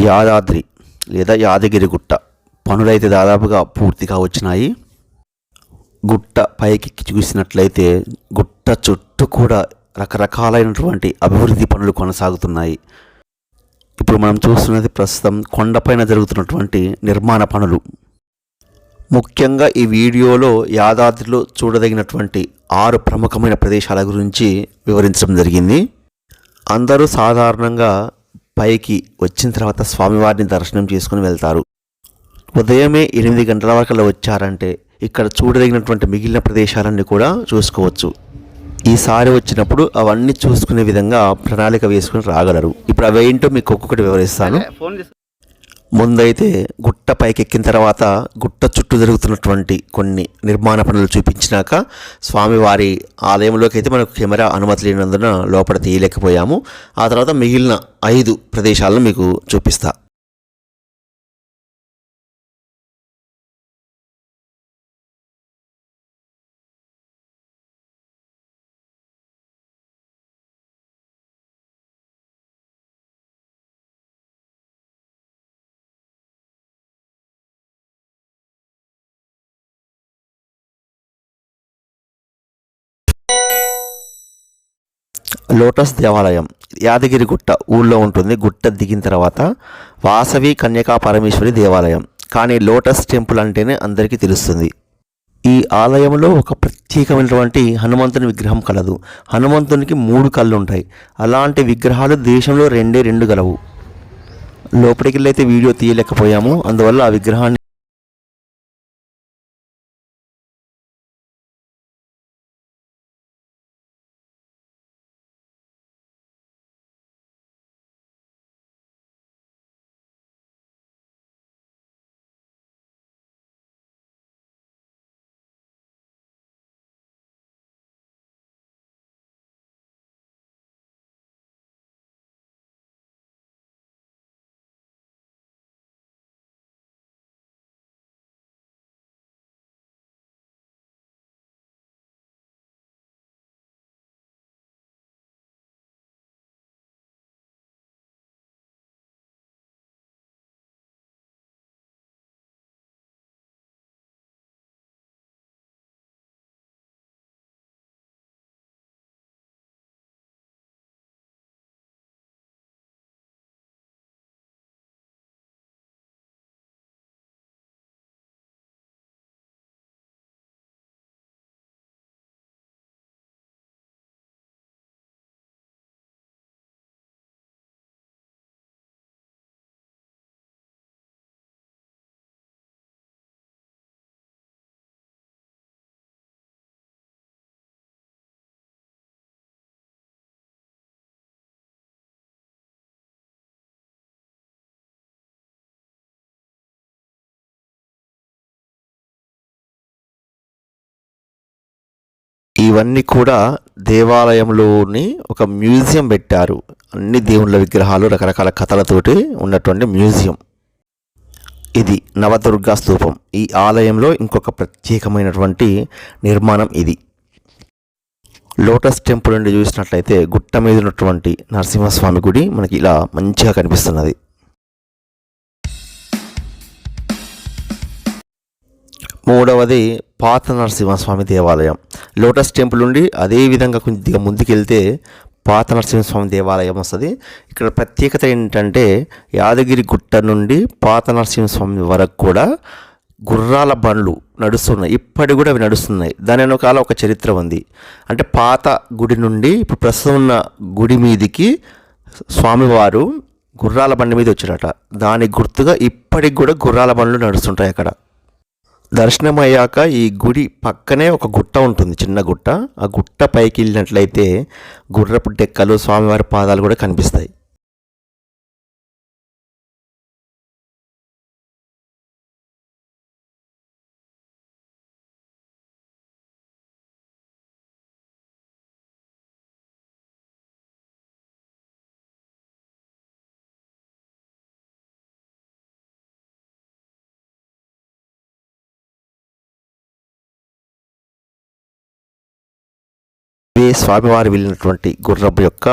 యాదాద్రి లేదా యాదగిరి గుట్ట పనులైతే దాదాపుగా పూర్తిగా వచ్చినాయి. గుట్ట పైకి చూసినట్లయితే గుట్ట చుట్టూ కూడా రకరకాలైనటువంటి అభివృద్ధి పనులు కొనసాగుతున్నాయి. ఇప్పుడు మనం చూస్తున్నది ప్రస్తుతం కొండపైన జరుగుతున్నటువంటి నిర్మాణ పనులు. ముఖ్యంగా ఈ వీడియోలో యాదాద్రిలో చూడదగినటువంటి 6 ప్రముఖమైన ప్రదేశాల గురించి వివరించడం జరిగింది. అందరూ సాధారణంగా పైకి వచ్చిన తర్వాత స్వామివారిని దర్శనం చేసుకుని వెళ్తారు. ఉదయమే 8 గంటల వరకు వచ్చారంటే ఇక్కడ చూడదగినటువంటి మిగిలిన ప్రదేశాలన్నీ కూడా చూసుకోవచ్చు. ఈసారి వచ్చినప్పుడు అవన్నీ చూసుకునే విధంగా ప్రణాళిక వేసుకుని రాగలరు. ఇప్పుడు అవి ఏంటో మీకు ఒక్కొక్కటి వివరిస్తాను. ముందైతే గుట్ట పైకి ఎక్కిన తర్వాత గుట్ట చుట్టూ జరుగుతున్నటువంటి కొన్ని నిర్మాణ పనులు చూపించినాక స్వామివారి ఆలయంలోకి అయితే మనకు కెమెరా అనుమతి లేనందున లోపల తీయలేకపోయాము. ఆ తర్వాత మిగిలిన 5 ప్రదేశాలను మీకు చూపిస్తా. లోటస్ దేవాలయం యాదగిరి గుట్ట ఊళ్ళో ఉంటుంది. గుట్ట దిగిన తర్వాత వాసవి కన్యకా పరమేశ్వరి దేవాలయం. కానీ లోటస్ టెంపుల్ అంటేనే అందరికీ తెలుస్తుంది. ఈ ఆలయంలో ఒక ప్రత్యేకమైనటువంటి హనుమంతుని విగ్రహం కలదు. హనుమంతునికి 3 కళ్ళు ఉంటాయి. అలాంటి విగ్రహాలు దేశంలో 2 గలవు. లోపలికి వెళ్ళి అయితే వీడియో తీయలేకపోయాము. అందువల్ల ఆ విగ్రహాన్ని ఇవన్నీ కూడా దేవాలయంలోని ఒక మ్యూజియం పెట్టారు. అన్ని దేవుళ్ళ విగ్రహాలు రకరకాల కథలతోటి ఉన్నటువంటి మ్యూజియం. ఇది నవదుర్గా స్తూపం. ఈ ఆలయంలో ఇంకొక ప్రత్యేకమైనటువంటి నిర్మాణం ఇది. లోటస్ టెంపుల్ నుండి చూసినట్లయితే గుట్ట మీద ఉన్నటువంటి నరసింహస్వామి గుడి మనకి ఇలా మంచిగా కనిపిస్తున్నది. మూడవది పాత నరసింహస్వామి దేవాలయం. లోటస్ టెంపుల్ నుండి అదేవిధంగా కొద్దిగా ముందుకెళ్తే పాత నరసింహస్వామి దేవాలయం వస్తుంది. ఇక్కడ ప్రత్యేకత ఏంటంటే యాదగిరి గుట్ట నుండి పాత నరసింహస్వామి వరకు కూడా గుర్రాల బండ్లు నడుస్తున్నాయి. ఇప్పటికి కూడా అవి నడుస్తున్నాయి. దాని వెనకాల ఒక చరిత్ర ఉంది. అంటే పాత గుడి నుండి ఇప్పుడు ప్రస్తుతం ఉన్న గుడి మీదికి స్వామివారు గుర్రాల బండి మీద వచ్చారట. దానికి గుర్తుగా ఇప్పటికి కూడా గుర్రాల బండ్లు నడుస్తుంటాయి అక్కడ. దర్శనం అయ్యాక ఈ గుడి పక్కనే ఒక గుట్ట ఉంటుంది, చిన్న గుట్ట. ఆ గుట్ట పైకి వెళ్ళినట్లయితే గుర్రపు డెక్కలు, స్వామివారి పాదాలు కూడా కనిపిస్తాయి. ఇవే స్వామివారి వెళ్ళినటువంటి గుర్రపు యొక్క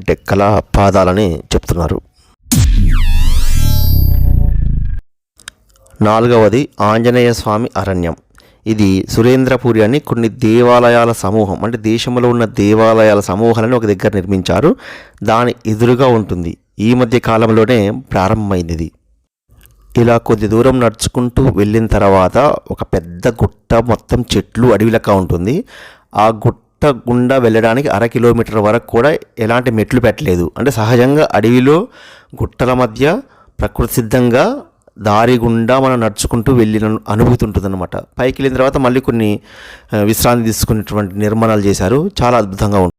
డెక్కల పాదాలని చెప్తున్నారు. నాలుగవది ఆంజనేయ స్వామి అరణ్యం. ఇది సురేంద్రపురి అని కొన్ని దేవాలయాల సమూహం, అంటే దేశంలో ఉన్న దేవాలయాల సమూహాలను ఒక దగ్గర నిర్మించారు. దాని ఎదురుగా ఉంటుంది. ఈ మధ్య కాలంలోనే ప్రారంభమైంది ఇది. ఇలా కొద్ది దూరం నడుచుకుంటూ వెళ్ళిన తర్వాత ఒక పెద్ద గుట్ట, మొత్తం చెట్లు అడవిలకా ఉంటుంది. ఆ గుట్ట గుండా వెళ్ళడానికి 1/2 కిలోమీటర్ వరకు కూడా ఎలాంటి మెట్లు పెట్టలేదు. అంటే సహజంగా అడవిలో గుట్టల మధ్య ప్రకృతి సిద్ధంగా దారి గుండా మనం నడుచుకుంటూ వెళ్ళిన అనుభూతి ఉంటుందన్నమాట. పైకి వెళ్ళిన తర్వాత మళ్ళీ కొన్ని విశ్రాంతి తీసుకునేటువంటి నిర్మాణాలు చేశారు. చాలా అద్భుతంగా ఉంటుంది.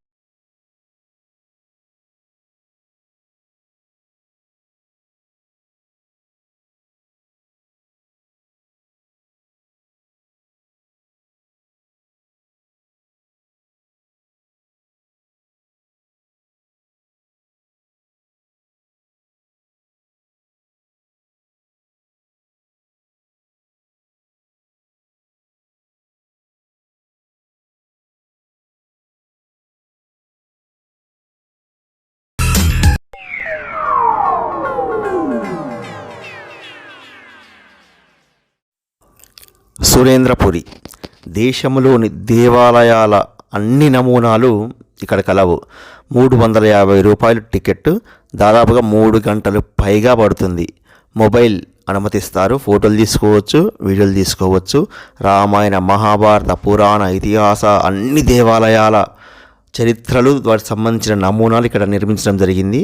సురేంద్రపురి దేశంలోని దేవాలయాల అన్ని నమూనాలు ఇక్కడ కలవు. 350 రూపాయలు టికెట్, దాదాపుగా 3 గంటలు పైగా పడుతుంది. మొబైల్ అనుమతిస్తారు. ఫోటోలు తీసుకోవచ్చు, వీడియోలు తీసుకోవచ్చు. రామాయణ, మహాభారత, పురాణ, ఇతిహాస అన్ని దేవాలయాల చరిత్రలు, వాటికి సంబంధించిన నమూనాలు ఇక్కడ నిర్మించడం జరిగింది.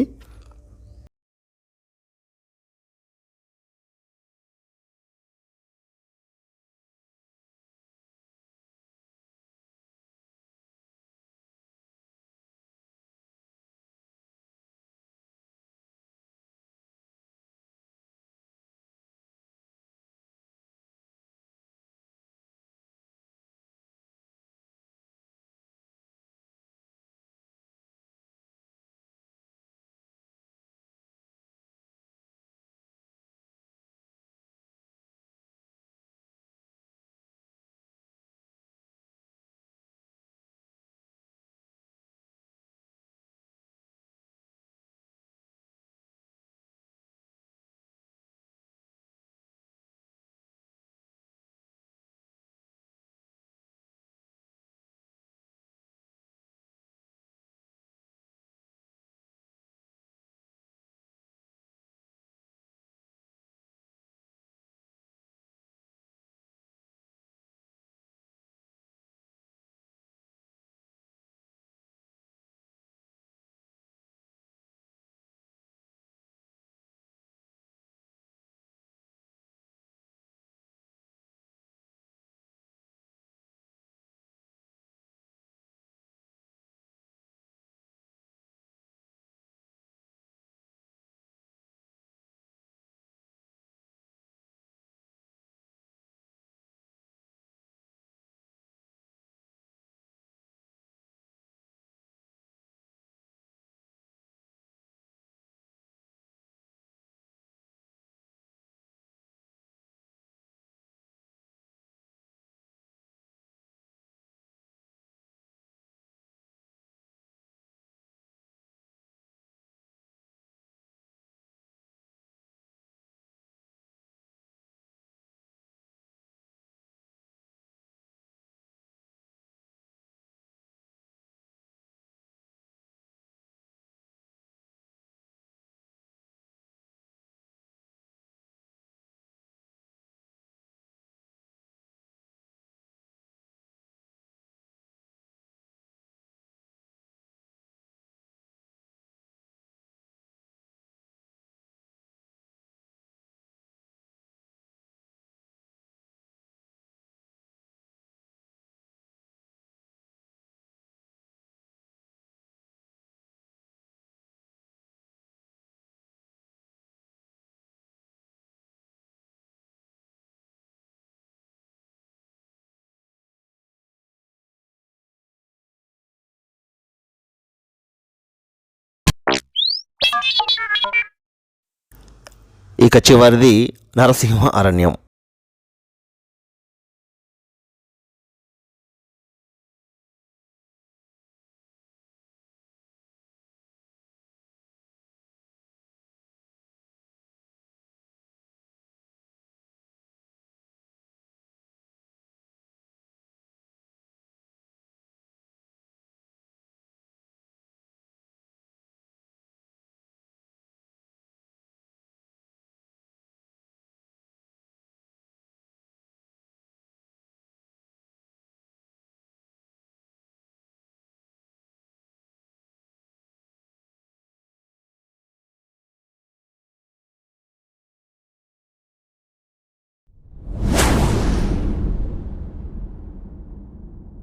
ఇక చివరిది నరసింహ అరణ్యం.